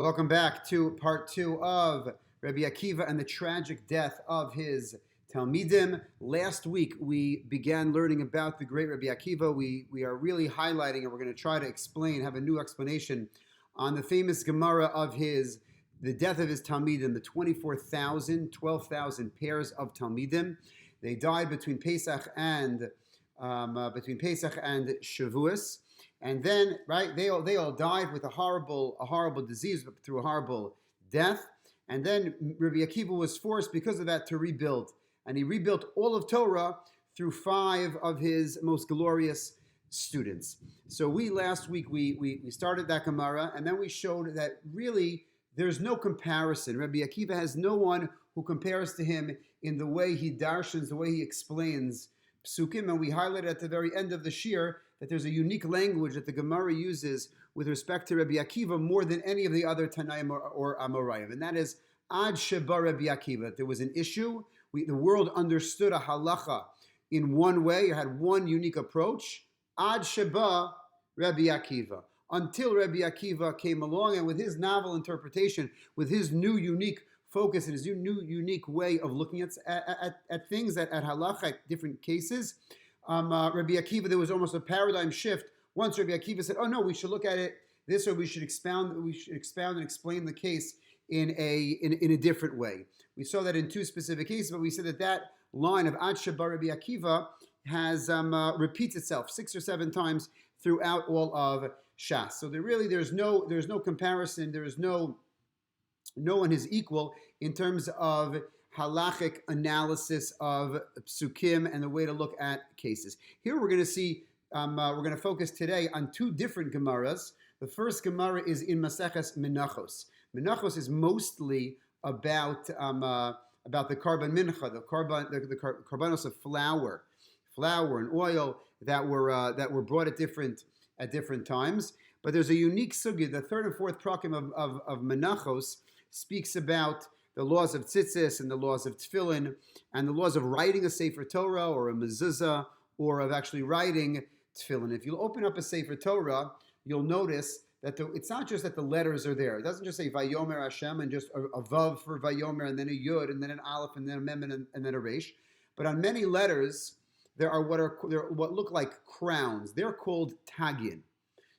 Welcome back to part 2 of Rabbi Akiva and the tragic death of his Talmidim. Last week we began learning about the great Rabbi Akiva. We are really highlighting, and we're going to try to explain, have a new explanation on the famous Gemara of the death of his Talmidim, the 12,000 pairs of Talmidim. They died between Pesach and Shavuos. And then, right, they all died with a horrible disease, through a horrible death. And then Rabbi Akiva was forced, because of that, to rebuild. And he rebuilt all of Torah through 5 of his most glorious students. So last week we started that Gemara, and then we showed that really there's no comparison. Rabbi Akiva has no one who compares to him in the way he darshans, the way he explains Psukim. And we highlighted at the very end of the shir that there's a unique language that the Gemara uses with respect to Rabbi Akiva more than any of the other Tanaim or Amoraim. And that is Ad Sheba Rabbi Akiva. That there was an issue. The world understood a halacha in one way, or had one unique approach. Ad Sheba Rabbi Akiva. Until Rabbi Akiva came along, and with his novel interpretation, with his new unique focus and his new unique way of looking at things, at halacha, at different cases, Rabbi Akiva, there was almost a paradigm shift. Once Rabbi Akiva said, "Oh no, we should look at it this, or we should expound and explain the case in a different way." We saw that in 2 specific cases, but we said that line of Ad Sheba Rabbi Akiva has repeats itself 6 or 7 times throughout all of Shas. So there's no comparison. There is no one is equal in terms of halachic analysis of psukim and the way to look at cases. Here we're going to see, we're going to focus today on 2 different Gemaras. The first Gemara is in Maseches Menachos. Menachos is mostly about the Karban Mincha, the Karbanos of flour and oil that were brought at different times. But there's a unique sugya. The 3rd and 4th prakim of Menachos speaks about the laws of tzitzis and the laws of tefillin and the laws of writing a Sefer Torah or a mezuzah, or of actually writing tefillin. If you open up a Sefer Torah, you'll notice that it's not just that the letters are there. It doesn't just say Vayomer Hashem and just a Vav for Vayomer and then a Yud and then an Aleph and then a Mem and then a Resh. But on many letters, there are what look like crowns. They're called tagin.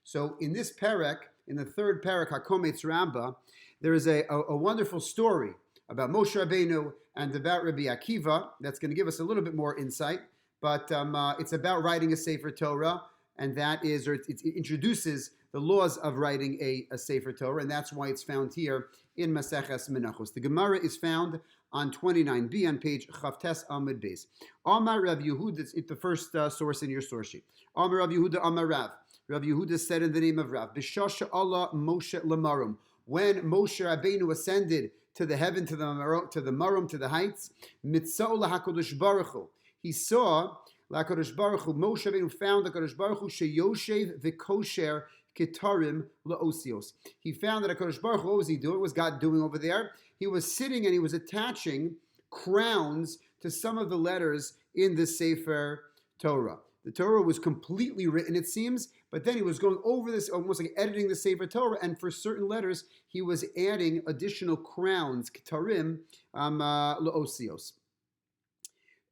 So in this parak, in the 3rd parak, HaKometz Ramba, there is a wonderful story about Moshe Rabbeinu and about Rabbi Akiva that's going to give us a little bit more insight. But it's about writing a Sefer Torah, and that is, or it introduces the laws of writing a Sefer Torah, and that's why it's found here in Maseches Menachos. The Gemara is found on 29b on page Chavtes Amud Beis. Amar Rav Yehuda, it's the first source in your source sheet. Amar Rav Yehuda Amar Rav. Rav Yehuda said in the name of Rav, B'shasha Allah Moshe Lamarum. When Moshe Rabbeinu ascended to the heaven, to the Marum, to the heights, Mitzau LaHaKadosh Baruch Hu. He saw LaHaKadosh Baruch Hu. Moshe Rabbeinu found HaKadosh Baruch Hu Sheyoshev V'Kosher Kitarim LaOsios. He found that HaKadosh Baruch Hu, what was he doing? What was God doing over there? He was sitting and he was attaching crowns to some of the letters in the Sefer Torah. The Torah was completely written, it seems, but then he was going over this, almost like editing the Sefer Torah, and for certain letters, he was adding additional crowns, kitarim, la'osios.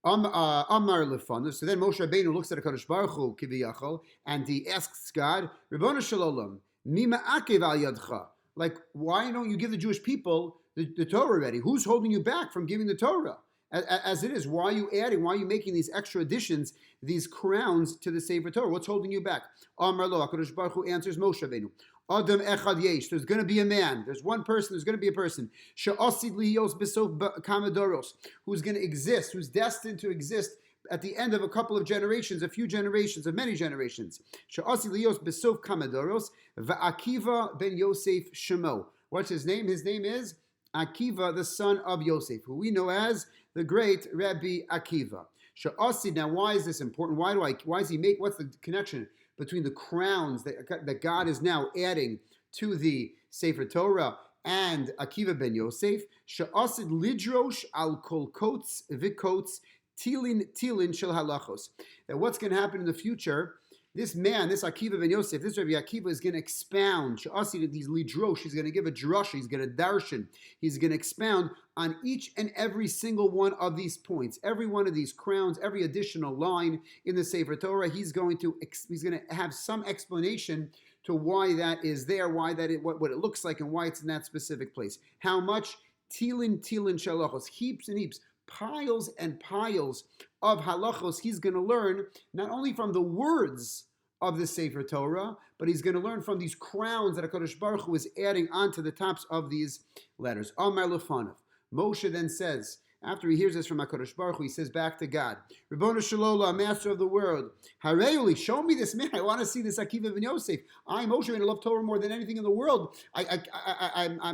Amar lefanu. So then Moshe Rabbeinu looks at HaKadosh Baruch Hu, kiviyachol, and he asks God, Ribono shel olam, mima akev al yadcha? Like, why don't you give the Jewish people the Torah already? Who's holding you back from giving the Torah? As it is, why are you adding, why are you making these extra additions, these crowns to the Sefer Torah? What's holding you back? Amar lo, HaKadosh Baruch Hu answers Moshe Rabbeinu. Adam echad yesh, there's going to be a man, there's one person, there's going to be a person, she'asid liyos besof kamadoros, who's going to exist, who's destined to exist at the end of a couple of generations, a few generations, of many generations. She'asid liyos besof kamadoros, va'akiva ben Yosef shemo. What's his name? His name is Akiva, the son of Yosef, who we know as the great Rabbi Akiva. Sha'asid, now why is this important? Why is he make, what's the connection between the crowns that God is now adding to the Sefer Torah and Akiva ben Yosef? Sha'asid lidrosh al kol kots v'kots tilin shel halachos. That what's going to happen in the future this man, this Akiva ben Yosef, this Rabbi Akiva is going to expound. These lidrosh, he's going to give a drush, he's going to darshan, he's going to expound on each and every single one of these points, every one of these crowns, every additional line in the Sefer Torah. He's going to have some explanation to why that is there, why that what it looks like, and why it's in that specific place. How much? Tilin shalachos, heaps and heaps, piles and piles of halachos he's going to learn, not only from the words of the Sefer Torah, but he's going to learn from these crowns that HaKadosh Baruch Hu is adding onto the tops of these letters. Amar Lefanav. Moshe then says, after he hears this from HaKadosh Baruch Hu, he says back to God, Ribono Shalola, Master of the world, Hareuli, show me this man. I want to see this Akiva ben Yosef. I, Moshe, I love Torah more than anything in the world. I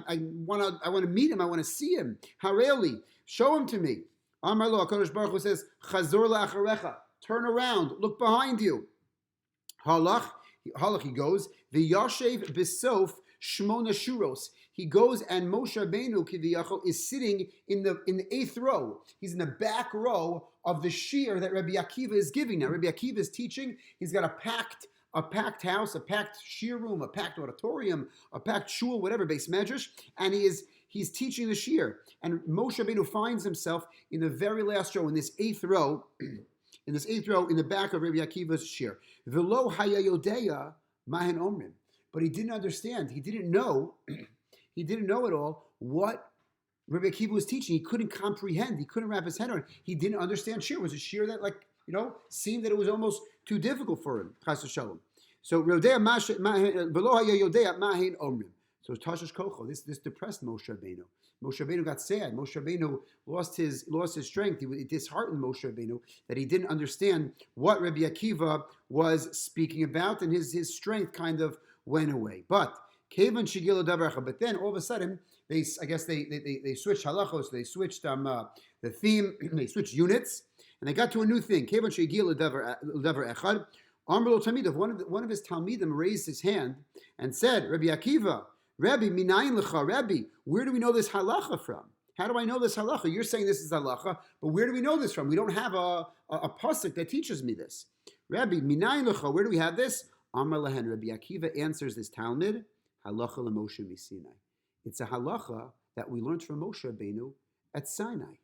want to meet him. I want to see him. Hareuli, show him to me. Amar Lo, HaKadosh Baruch Hu says, Chazor la'acharecha, turn around, look behind you. Halach, he goes, V'yashev b'sof shmona shuros. He goes and Moshe Rabbeinu Kiviyachol is sitting in the 8th row. He's in the back row of the shiur that Rabbi Akiva is giving. Now Rabbi Akiva is teaching. He's got a packed house, a packed shiur room, a packed auditorium, a packed shul, whatever, base medrash, and he's teaching the shiur. And Moshe Rabbeinu finds himself in the very last row, in this 8th row, in the back of Rabbi Akiva's shiur. V'lo haya yodeya mahen omrim. But he didn't understand. He didn't know. He didn't know at all what Rabbi Akiva was teaching. He couldn't comprehend. He couldn't wrap his head around it. He didn't understand shiur. It was a shiur that, seemed that it was almost too difficult for him. Chas v'shalom. So so Tashash Kocho, this depressed Moshe Rabbeinu. Moshe Rabbeinu got sad. Moshe Rabbeinu lost his strength. It disheartened Moshe Rabbeinu that he didn't understand what Rabbi Akiva was speaking about, and his strength kind of went away. But then all of a sudden, they switched halachos, they switched the theme, they switched units, and they got to a new thing. One of his Talmidim raised his hand and said, Rabbi Akiva, Rabbi, minayin lecha, Rabbi, where do we know this halacha from? How do I know this halacha? You're saying this is halacha, but where do we know this from? We don't have a pasuk that teaches me this. Rabbi, minayin lecha, where do we have this? Amar lehen, Rabbi Akiva answers this Talmud, halacha leMoshe miSinai. It's a halacha that we learned from Moshe Rabbeinu at Sinai.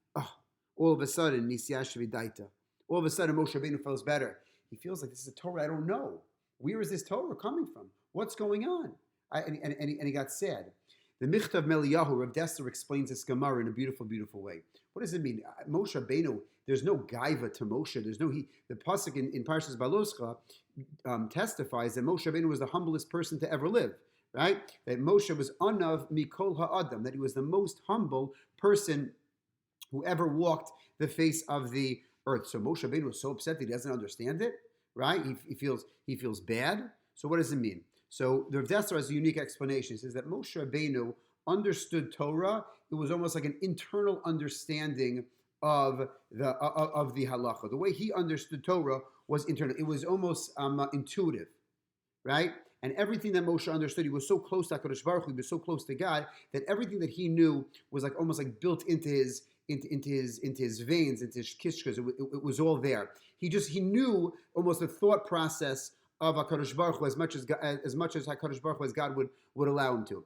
All of a sudden, nisyash v'daita. All of a sudden, Moshe Rabbeinu feels better. He feels like this is a Torah I don't know. Where is this Torah coming from? What's going on? And he got sad. The Michtav Meliyahu, Rav Dessler explains this Gemara in a beautiful, beautiful way. What does it mean? Moshe Rabbeinu, there's no gaiva to Moshe. The pasuk in Parshas Baloscha testifies that Moshe Rabbeinu was the humblest person to ever live, right? That Moshe was anav mikol ha'adam, that he was the most humble person who ever walked the face of the earth. So Moshe Rabbeinu was so upset that he doesn't understand it, right? He feels bad. So what does it mean? So the Rav Dessler has a unique explanation. He says that Moshe Rabbeinu understood Torah. It was almost like an internal understanding of the halacha. The way he understood Torah was internal. It was almost intuitive, right? And everything that Moshe understood, he was so close to HaKadosh Baruch Hu, he was so close to God, that everything that he knew was almost like built into his veins, into his kishkas. It was all there. He knew almost the thought process of HaKadosh Baruch Hu as much as HaKadosh Baruch Hu as God would allow him to.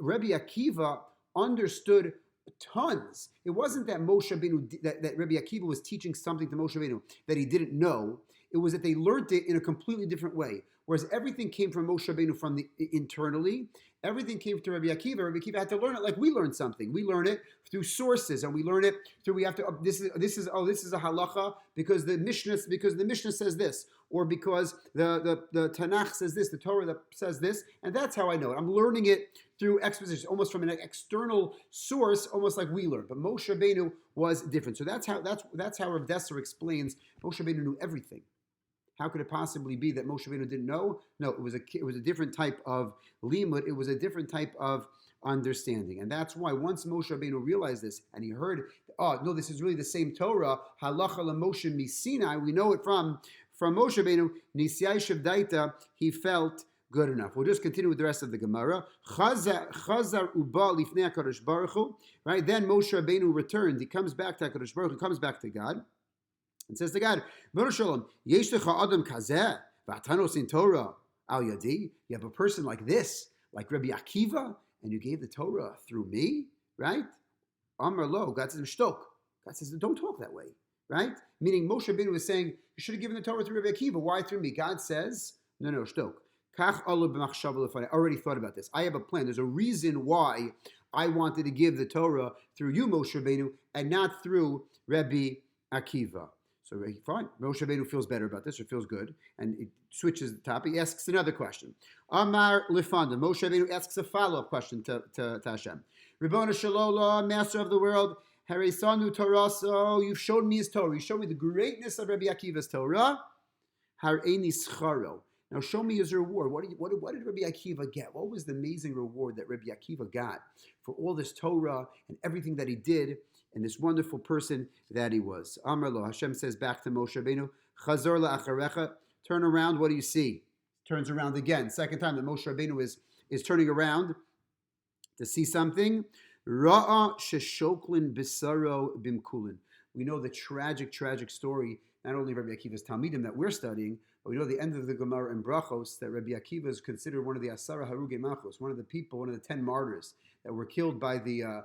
Rabbi Akiva understood tons. It wasn't that Moshe Rabbeinu, that Rabbi Akiva was teaching something to Moshe Rabbeinu that he didn't know. It was that they learned it in a completely different way. Whereas everything came from Moshe Rabbeinu from internally, everything came to Rabbi Akiva. Rabbi Akiva had to learn it like we learn something. We learn it through sources, and we learn it through. This is a halacha because the Mishnah says this, or because the Tanakh says this, the Torah that says this, and that's how I know it. I'm learning it through exposition, almost from an external source, almost like we learn. But Moshe Rabbeinu was different. So that's how Rav Dessler explains Moshe Rabbeinu knew everything. How could it possibly be that Moshe Rabbeinu didn't know? No, it was a different type of limud. It was a different type of understanding. And that's why once Moshe Rabbeinu realized this, and he heard, no, this is really the same Torah, halacha leMoshe miSinai, we know it from Moshe Rabbeinu, nisyai shavdaita, he felt good enough. We'll just continue with the rest of the Gemara. Chazar uba lifnei HaKadosh Baruch Hu, right? Then Moshe Rabbeinu returned. He comes back to HaKadosh Baruch Hu, comes back to God. And says to God, Baruch Shalom, Yesh lecha adam kazeh. V'atanos in Torah al yadi. You have a person like this, like Rabbi Akiva, and you gave the Torah through me, right? Amar lo, God says, shtok. God says, don't talk that way, right? Meaning Moshe Rabbeinu was saying, you should have given the Torah through Rabbi Akiva. Why through me? God says, no, shtok. I already thought about this. I have a plan. There's a reason why I wanted to give the Torah through you, Moshe Rabbeinu, and not through Rabbi Akiva. So fine. Moshe Rabbeinu feels better about this, or feels good, and it switches the topic. He asks another question. Amar Lifanda. Moshe Rabbeinu asks a follow-up question to Hashem. Ribbona Shalola, Master of the world, Harisanu Toraso, you've shown me his Torah. You showed me the greatness of Rabbi Akiva's Torah. Hareini Scharo. Now show me his reward. What did Rabbi Akiva get? What was the amazing reward that Rabbi Akiva got for all this Torah and everything that he did and this wonderful person that he was? Amar lo, Hashem says back to Moshe Rabbeinu, Chazor la'acharecha, turn around, what do you see? Turns around again. Second time that Moshe Rabbeinu is turning around to see something. Ra'a sheshoklin bisaro bimkulin. We know the tragic story, not only Rabbi Akiva's Talmidim that we're studying, but we know the end of the Gemara in Brachos that Rabbi Akiva is considered one of the Asara Haruge Machos, one of the 10 martyrs that were killed by the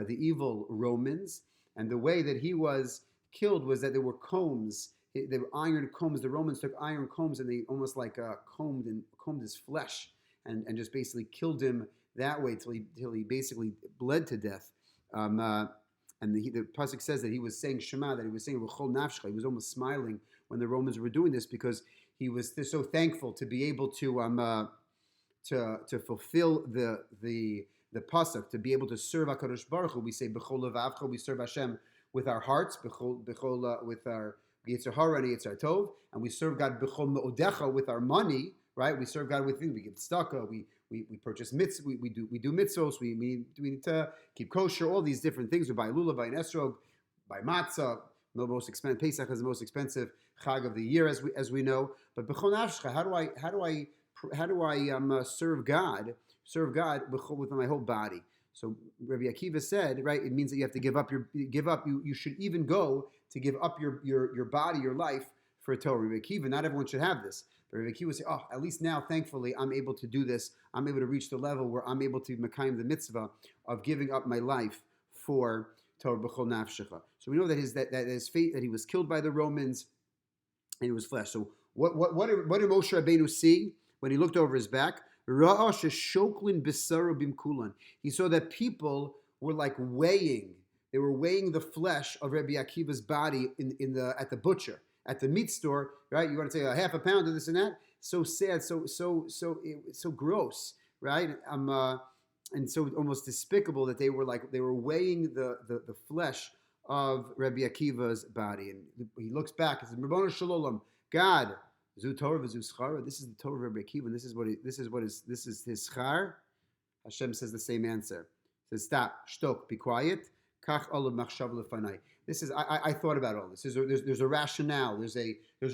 evil Romans. And the way that he was killed was that there were combs. They were iron combs. The Romans took iron combs and they almost like combed his flesh and just basically killed him that way till he basically bled to death. And the pasuk says that he was saying Shema, that he was saying Rechol Nafshcha. He was almost smiling when the Romans were doing this because he was so thankful to be able to fulfill the pasuk, to be able to serve HaKadosh Baruch Hu. We say B'chol Levavcha, we serve Hashem with our hearts, with our Yetzer Hara and Yetzer Tov, and we serve God B'chol Me'odecha with our money, right? We serve God with things. We give tzedakah, we purchase mitzvahs, we do mitzvos, we need to keep kosher, all these different things. We buy lulav, buy esrog, buy matzah. The most expensive Pesach is the most expensive chag of the year, as we know. But b'chol nafshcha, how do I serve God with my whole body? So Rabbi Akiva said, right, it means that you have to give up. You should even go to give up your body, your life for Torah. Rabbi Akiva, not everyone should have this. But Rabbi Akiva would say, at least now, thankfully, I'm able to do this. I'm able to reach the level where I'm able to mekayim the mitzvah of giving up my life for Torah b'chol nafshecha. So we know that his fate, that he was killed by the Romans, and he was flesh. So what did Moshe Rabbeinu see when he looked over his back? Ra'a sheshoklin b'saro bimkulan. He saw that people were like weighing. They were weighing the flesh of Rabbi Akiva's body at the butcher, at the meat store, right? You want to say a half a pound of this and that. So sad, so gross, right? And so almost despicable that they were weighing the flesh of Rabbi Akiva's body. And he looks back and says, Rabbona Shalom, God, Zu Torah v'Zu Schar. This is the Torah of Rabbi Akiva, and this is his schar. Hashem says the same answer. He says, stop, shtok, be quiet. Kach olav machshav lefanai. This is I thought about all this. There's a rationale. There's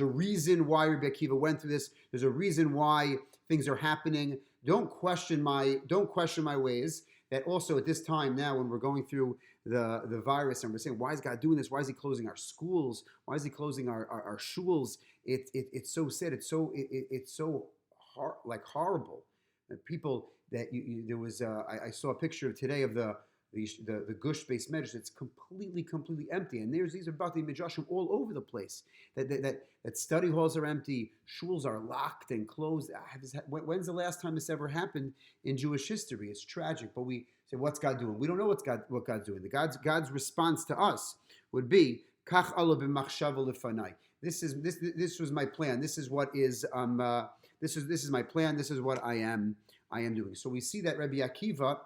a reason why Rabbi Akiva went through this. There's a reason why things are happening. Don't question my ways. That also at this time now, when we're going through the virus and we're saying, why is God doing this? Why is He closing our schools? Why is He closing our shuls? It's so sad. It's so horrible. People that there was. I saw a picture today of the Gush based medrash. It's completely empty, and these are about the midrashim all over the place. That study halls are empty, shuls are locked and closed. When's the last time this ever happened in Jewish history? It's tragic, but we say, what's God doing? We don't know what God's doing. God's response to us would be, Kach Allah b'machshava lefanai. This was my plan. This is what is this is my plan. This is what I am doing. So we see that Rabbi Akiva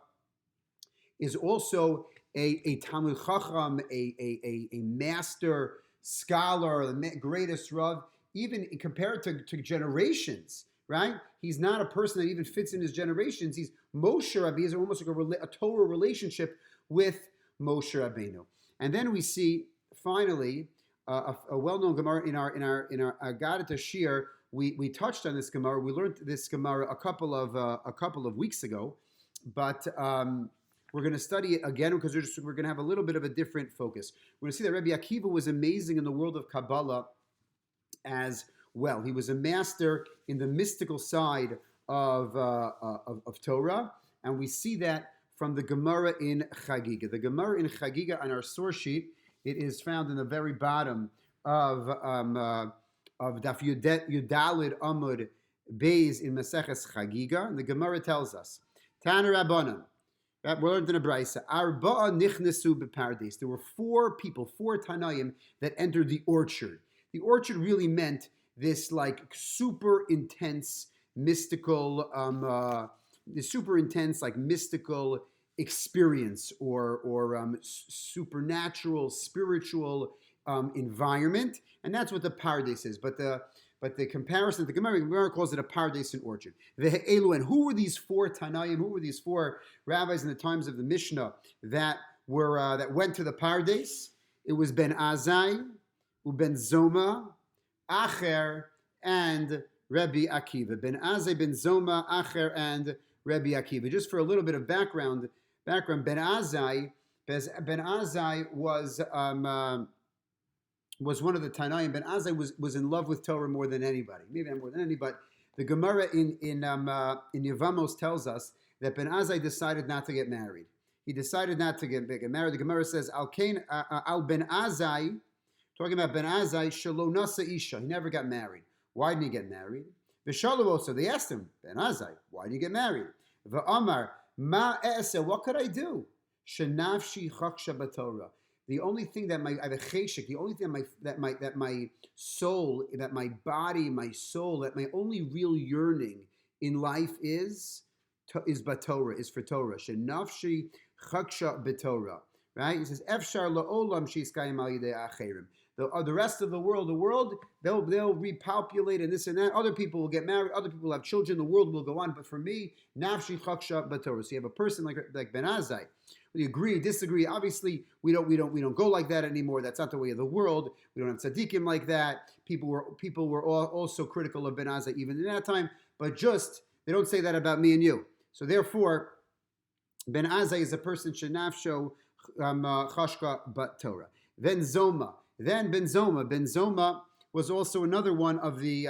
is also a Talmud Chacham, a master scholar, the greatest Rav, even compared to generations, right? He's not a person that even fits in his generations. He's Moshe Rabbi. He's almost like a Torah relationship with Moshe Rabbeinu. And then we see finally a well-known Gemara in our Agadah Tashir. We touched on this Gemara. We learned this Gemara a couple of weeks ago, but we're going to study it again because we're going to have a little bit of a different focus. We're going to see that Rabbi Akiva was amazing in the world of Kabbalah as well. He was a master in the mystical side of Torah, and we see that from the Gemara in Chagiga. The Gemara in Chagiga on our source sheet, it is found in the very bottom of Daf Yudalid Amud Beis in Maseches Chagiga. And the Gemara tells us, Tana Rabbanan, that we learned in a brayso, Arba'a nichnesu bepardes. There were four people, four Tanaim, that entered the orchard. The orchard really meant this like super intense mystical, mystical experience or supernatural, spiritual environment, and that's what the pardes is. But the comparison, the Gemara calls it a pardes, an orchard. And who were these four Tanaim? Who were these four rabbis in the times of the Mishnah that went to the pardes? It was Ben Azai, Ben Zoma, Acher, and Rabbi Akiva. Ben Azai, Ben Zoma, Acher, and Rabbi Akiva. Just for a little bit of background, Ben Azai was one of the Tanaim. Ben Azai was in love with Torah more than anybody. Maybe not more than anybody, but the Gemara in Yevamos tells us that Ben Azai decided not to get married. He decided not to get married. The Gemara says, Al Ben Azai, talking about Ben Azai, Shelo Nasa Isha. He never got married. Why didn't he get married? V'shalu also, they asked him, Ben Azai, why did you get married? V'amar, ma e'aseh, what could I do? Shenafshi chaksha b'Torah. The only thing that I have a cheshek, the only thing that my soul, that my body, my soul, that my only real yearning in life is b'Torah, is for Torah. Shenafshi chaksha b'Torah. Right? He says, Efshar la'olam shiskayim al yidei acherim. The rest of the world, they'll repopulate and this and that. Other people will get married. Other people will have children. The world will go on. But for me, nafshi chaksha b'Torah. So you have a person like Ben Azai. We agree, disagree. Obviously, we don't go like that anymore. That's not the way of the world. We don't have tzaddikim like that. People were also critical of Ben Azai even in that time. But just they don't say that about me and you. So therefore, Ben Azai is a person shenafsho chashka b'Torah. Then Ben Zoma was also another one of the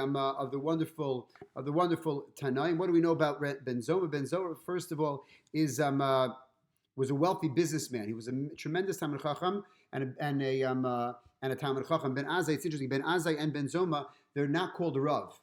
wonderful Tanaim. What do we know about Ben Zoma? Ben Zoma, first of all, was a wealthy businessman. He was a tremendous Talmid Chacham and a Talmid Chacham. Ben Azai, it's interesting. Ben Azai and Ben Zoma, they're not called Rav.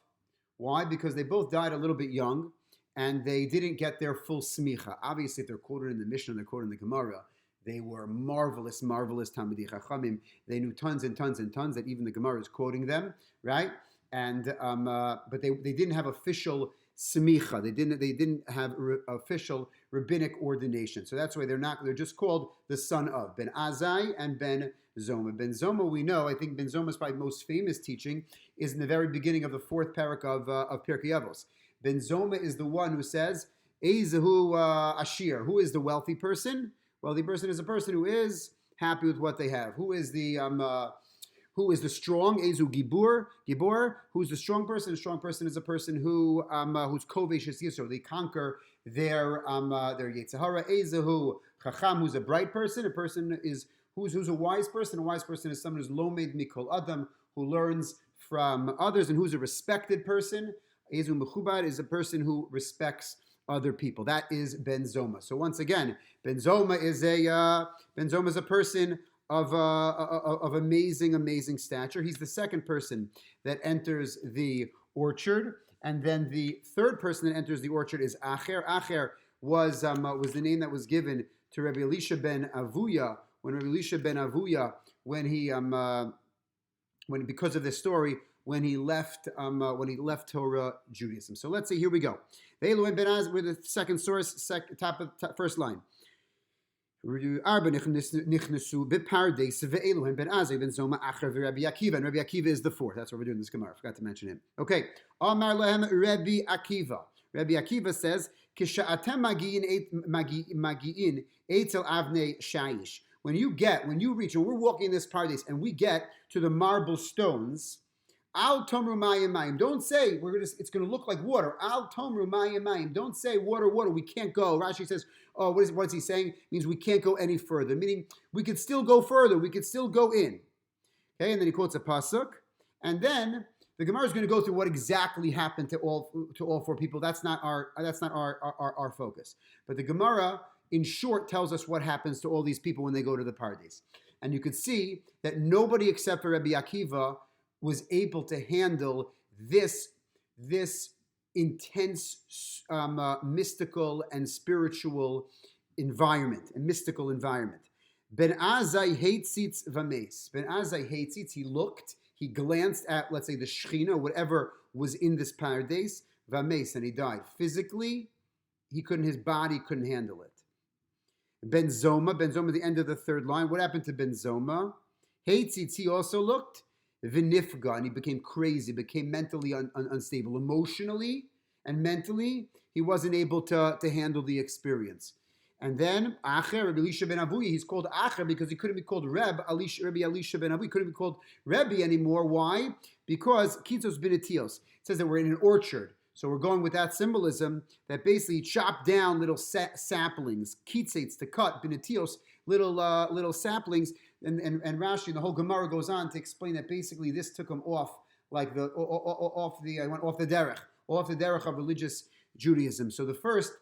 Why? Because they both died a little bit young, and they didn't get their full smicha. Obviously, if they're quoted in the Mishnah, they're quoted in the Gemara. They were marvelous Talmidei Chachamim. They knew tons and tons and tons that even the Gemara is quoting them, right? And but they didn't have official smicha. They didn't have official rabbinic ordination. So that's why they're just called the son of Ben Azai and Ben Zoma. Ben Zoma, we know, I think Ben Zoma's probably most famous teaching is in the very beginning of the fourth parak of Pirkei Avos. Ben Zoma is the one who says, Eizehu Ashir, who is the wealthy person? Wealthy person is a person who is happy with what they have. Who is the strong? Ezu Gibor. Who's the strong person? A strong person is a person who's kovesh yisro. They conquer their Yetzirah. Ezehu Chacham, who's a bright person. A person who's a wise person. A wise person is someone who's lomed mikol adam, who learns from others, and who's a respected person. Ezu Mechubad is a person who respects other people. That is Ben Zoma. So once again, Ben Zoma is a person of amazing stature. He's the second person that enters the orchard, and then the third person that enters the orchard is Acher. Acher was the name that was given to Rabbi Elisha ben Avuya when because of this story, when he left Torah Judaism. So let's see. Here we go. With the second source, first line. Arba nichnesu bepardes ve'eluhem ben Azai ben Zoma Acher v'Rabbi Akiva. And Rabbi Akiva is the fourth. That's what we're doing in this Gemara. I forgot to mention him. Okay. Amar lehem Rabbi Akiva. Rabbi Akiva says, Kisha'atem magi'in etzel avnei shayish. When we're walking in this pardes and we get to the marble stones, Al tomru mayim mayim. Don't say it's going to look like water. Al tomru mayim mayim. Don't say water. We can't go. Rashi says, oh, what's he saying? It means we can't go any further. Meaning we could still go further. We could still go in. Okay, and then he quotes a pasuk, and then The Gemara is going to go through what exactly happened to all four people. That's not our focus. But the Gemara, in short, tells us what happens to all these people when they go to the Pardes. And you could see that nobody except for Rabbi Akiva was able to handle this intense mystical and spiritual environment, Ben Azai Heitzitz Vames. Ben Azai Heitzitz, he looked, he glanced at, let's say, the Shechina, whatever was in this Pardes, Vames, and he died. Physically, his body couldn't handle it. Ben Zoma, the end of the third line. What happened to Ben Zoma? Heitzitz, he also looked, Vinifga, and he became crazy, became mentally unstable. Emotionally and mentally, he wasn't able to handle the experience. And then, Acher, Rabbi Elisha ben Avuyi, he's called Acher because he couldn't be called Rabbi Elisha ben Avuyi, couldn't be called Rabbi anymore. Why? Because Kitzos Binatios. It says that we're in an orchard. So we're going with that symbolism that basically chop down little saplings, kitzates to cut, Binatios, little saplings. And Rashi, the whole Gemara goes on to explain that basically this took him off like off the derech of religious Judaism. So the first,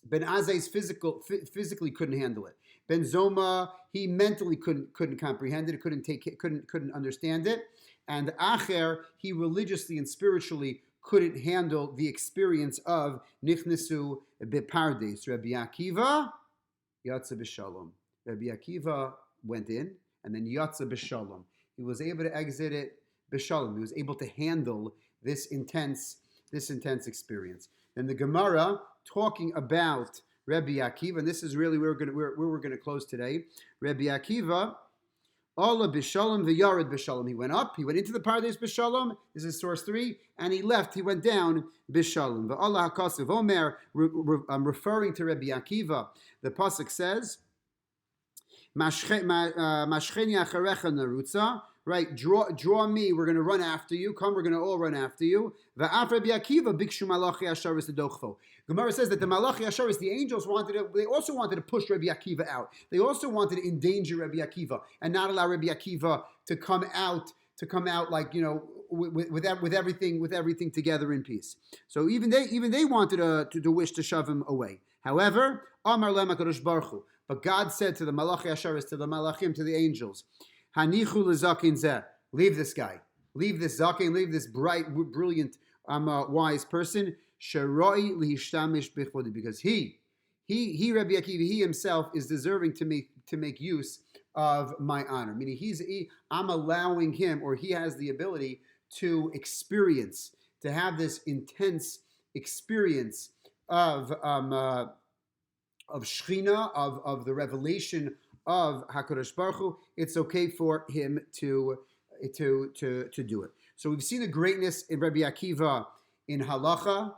Ben Azai's physically couldn't handle it. Ben Zoma, he mentally couldn't comprehend it, couldn't understand it. And Acher, he religiously and spiritually couldn't handle the experience of Nichnesu Bepardes. Rabbi Akiva, Yatsa B'Shalom. Rabbi Akiva went in, and then Yatsa B'Shalom. He was able to exit it B'Shalom. He was able to handle this intense experience. Then the Gemara, talking about Rabbi Akiva, and this is really where we're going to close today. Rabbi Akiva, Allah b'shalom v'yared b'shalom. He went up, he went into the Pardes b'shalom. This is source 3, and he left. He went down b'shalom. V'Allah hakasav Omer, I'm referring to Rabbi Akiva. The pasuk says, Mashcheni acharecha narutza. Right, draw me. We're going to run after you. Come, we're going to all run after you. Va'af Rabbi Akiva bikshu malachi asharis ledochvo. Gemara says that the malachi asharis, the angels they also wanted to push Rabbi Akiva out. They also wanted to endanger Rabbi Akiva and not allow Rabbi Akiva to come out like, with everything together in peace. So even they wanted to wish to shove him away. However, Amar lema kadosh baruch hu. But God said to the malachi asharis, to the malachim, to the angels, Hanichu lezakin zeh. Leave this guy. Leave this zakin. Leave this bright, brilliant, wise person. Sharoi lihishtamish bechvodi. Because he, Rabbi Akiva, he himself is deserving to make use of my honor. Meaning I'm allowing him, or he has the ability to experience, to have this intense experience of Shechina, of the revelation of HaKadosh Baruch Hu. It's okay for him to do it. So we've seen the greatness in Rabbi Akiva in halacha,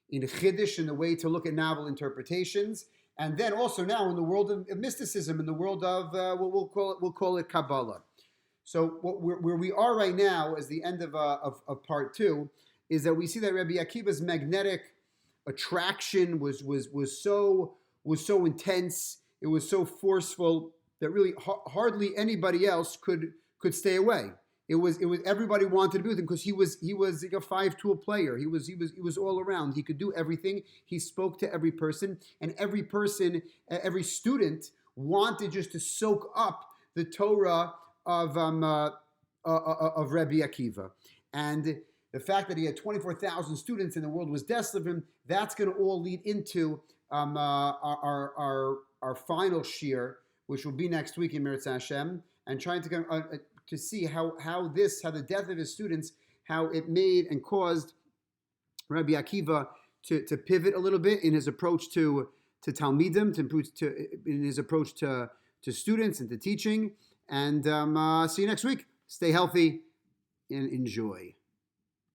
in chiddush, in the way to look at novel interpretations, and then also now in the world of mysticism, in the world of we'll call it Kabbalah. So where we are right now, as the end of part 2, is that we see that Rabbi Akiva's magnetic attraction was so intense. It was so forceful that really hardly anybody else could stay away. It was everybody wanted to be with him because he was like a 5-tool player. He was all around. He could do everything. He spoke to every person, and every student wanted just to soak up the Torah of Rabbi Akiva. And the fact that he had 24,000 students and the world was desolate of him, that's going to all lead into our final shir, which will be next week in Meretz Hashem, and trying to see how the death of his students, how it made and caused Rabbi Akiva to pivot a little bit in his approach to Talmidim, in his approach to students and to teaching. And see you next week. Stay healthy and enjoy.